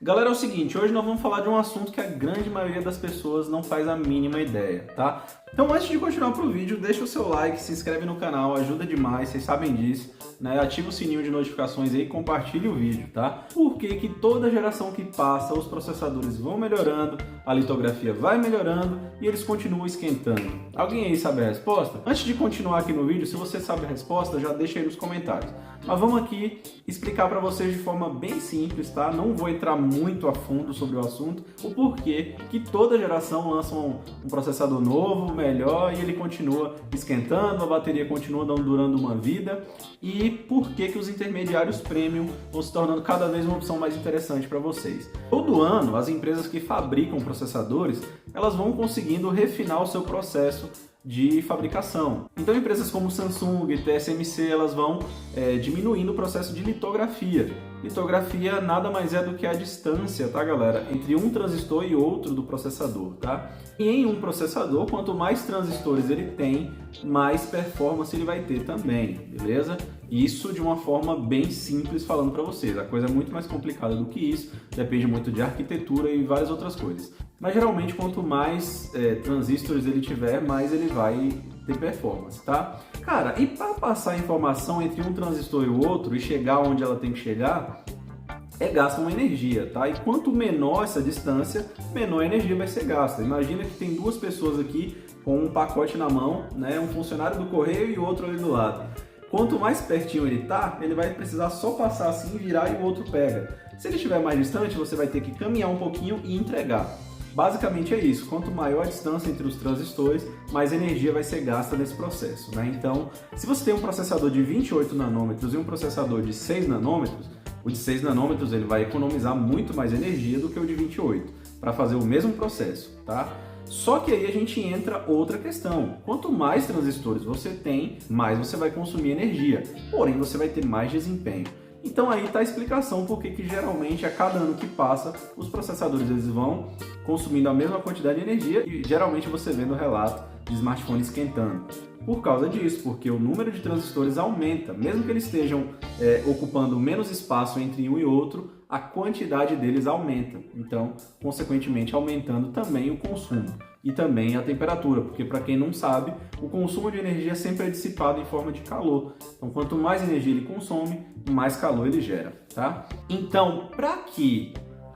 Galera, é o seguinte, hoje nós vamos falar de um assunto que a grande maioria das pessoas não faz a mínima ideia, tá? Então antes de continuar pro vídeo, deixa o seu like, se inscreve no canal, ajuda demais, vocês sabem disso, né? Ativa o sininho de notificações aí e compartilha o vídeo, tá? Porque que toda geração que passa, os processadores vão melhorando, a litografia vai melhorando e eles continuam esquentando. Alguém aí sabe a resposta? Antes de continuar aqui no vídeo, se você sabe a resposta, já deixa aí nos comentários. Mas vamos aqui explicar para vocês de forma bem simples, tá? Não vou entrar muito a fundo sobre o assunto, o porquê que toda geração lança um processador novo, melhor, e ele continua esquentando, a bateria continua durando uma vida, e por que os intermediários premium vão se tornando cada vez uma opção mais interessante para vocês. Todo ano, as empresas que fabricam processadores, elas vão conseguindo refinar o seu processo de fabricação. Então empresas como Samsung, TSMC, elas vão diminuindo o processo de litografia. Litografia nada mais é do que a distância, tá galera, entre um transistor e outro do processador, tá? E em um processador, quanto mais transistores ele tem, mais performance ele vai ter também, beleza? Isso de uma forma bem simples falando para vocês. A coisa é muito mais complicada do que isso, depende muito de arquitetura e várias outras coisas. Mas geralmente quanto mais transistores ele tiver, mais ele vai ter performance, tá? Cara, e para passar a informação entre um transistor e o outro e chegar onde ela tem que chegar, gasta uma energia, tá? E quanto menor essa distância, menor a energia vai ser gasta. Imagina que tem duas pessoas aqui com um pacote na mão, né? Um funcionário do correio e outro ali do lado. Quanto mais pertinho ele tá, ele vai precisar só passar assim, virar e o outro pega. Se ele estiver mais distante, você vai ter que caminhar um pouquinho e entregar. Basicamente é isso, quanto maior a distância entre os transistores, mais energia vai ser gasta nesse processo, né? Então, se você tem um processador de 28 nanômetros e um processador de 6 nanômetros, o de 6 nanômetros ele vai economizar muito mais energia do que o de 28, para fazer o mesmo processo, tá? Só que aí a gente entra outra questão, quanto mais transistores você tem, mais você vai consumir energia, porém você vai ter mais desempenho. Então aí está a explicação por que geralmente a cada ano que passa os processadores eles vão consumindo a mesma quantidade de energia e geralmente você vê no relato de smartphone esquentando. Por causa disso, porque o número de transistores aumenta, mesmo que eles estejam ocupando menos espaço entre um e outro, a quantidade deles aumenta, então consequentemente aumentando também o consumo e também a temperatura, porque para quem não sabe, o consumo de energia sempre é dissipado em forma de calor. Então quanto mais energia ele consome, mais calor ele gera, tá? Então, para que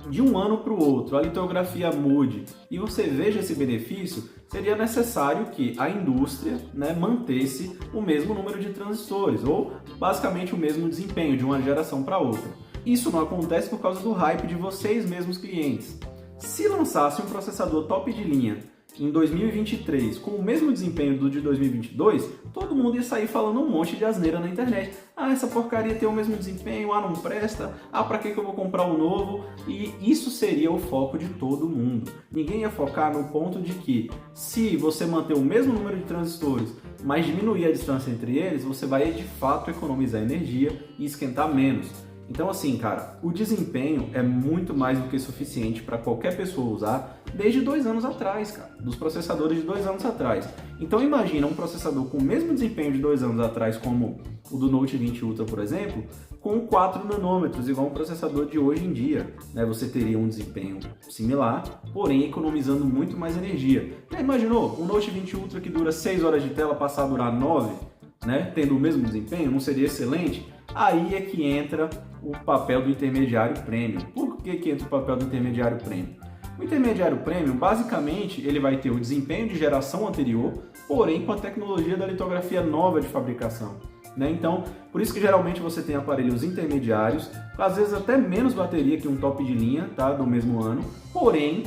de um ano para o outro a litografia mude e você veja esse benefício, seria necessário que a indústria, né, mantesse o mesmo número de transistores ou basicamente o mesmo desempenho de uma geração para outra. Isso não acontece por causa do hype de vocês mesmos clientes. Se lançasse um processador top de linha em 2023 com o mesmo desempenho do de 2022, todo mundo ia sair falando um monte de asneira na internet. Ah, essa porcaria tem o mesmo desempenho, ah, não presta, ah, pra que eu vou comprar um novo? E isso seria o foco de todo mundo. Ninguém ia focar no ponto de que se você manter o mesmo número de transistores, mas diminuir a distância entre eles, você vai de fato economizar energia e esquentar menos. Então assim, cara, o desempenho é muito mais do que suficiente para qualquer pessoa usar desde 2 anos atrás, cara, dos processadores de 2 anos atrás. Então imagina um processador com o mesmo desempenho de 2 anos atrás, como o do Note 20 Ultra, por exemplo, com 4 nanômetros, igual um processador de hoje em dia, né? Você teria um desempenho similar, porém economizando muito mais energia. Já imaginou um Note 20 Ultra que dura 6 horas de tela passar a durar 9, né? Tendo o mesmo desempenho, não seria excelente? Aí é que entra o papel do intermediário premium. Por que entra o papel do intermediário premium? O intermediário premium, basicamente, ele vai ter o desempenho de geração anterior, porém com a tecnologia da litografia nova de fabricação, né? Então, por isso que geralmente você tem aparelhos intermediários, às vezes até menos bateria que um top de linha, tá? Do mesmo ano, porém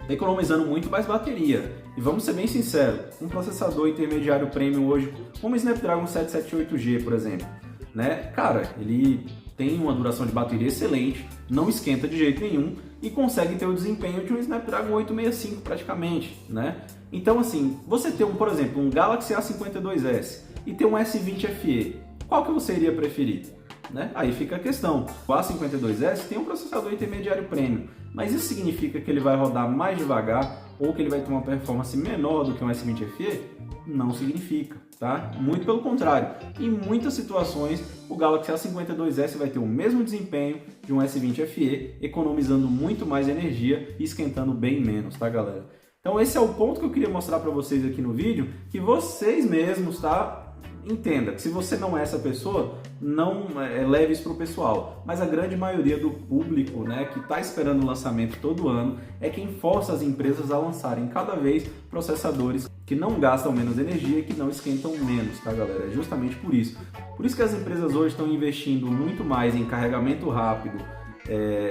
economizando muito mais bateria. E vamos ser bem sinceros, um processador intermediário premium hoje, como o Snapdragon 778G, por exemplo, né? Cara, ele tem uma duração de bateria excelente, não esquenta de jeito nenhum e consegue ter o desempenho de um Snapdragon 865 praticamente, né? Então assim, você ter por exemplo, um Galaxy A52s e ter um S20 FE, qual que você iria preferir? Né? Aí fica a questão, o A52s tem um processador intermediário premium, mas isso significa que ele vai rodar mais devagar ou que ele vai ter uma performance menor do que um S20 FE? Não significa, tá? Muito pelo contrário. Em muitas situações, o Galaxy A52s vai ter o mesmo desempenho de um S20 FE, economizando muito mais energia e esquentando bem menos, tá, galera? Então esse é o ponto que eu queria mostrar para vocês aqui no vídeo, que vocês mesmos, tá? Entenda que se você não é essa pessoa, não leve isso para o pessoal, mas a grande maioria do público, né, que está esperando o lançamento todo ano é quem força as empresas a lançarem cada vez processadores que não gastam menos energia e que não esquentam menos, tá, galera? É justamente por isso. Por isso que as empresas hoje estão investindo muito mais em carregamento rápido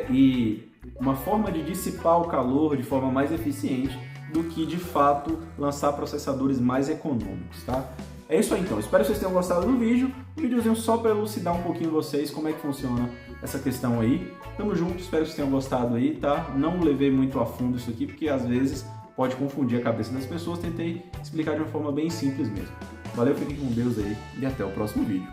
e uma forma de dissipar o calor de forma mais eficiente do que, de fato, lançar processadores mais econômicos, tá? É isso aí então, espero que vocês tenham gostado do vídeo, um videozinho só para elucidar um pouquinho vocês como é que funciona essa questão aí. Tamo junto, espero que vocês tenham gostado aí, tá? Não levei muito a fundo isso aqui, porque às vezes pode confundir a cabeça das pessoas, tentei explicar de uma forma bem simples mesmo. Valeu, fiquem com Deus aí e até o próximo vídeo.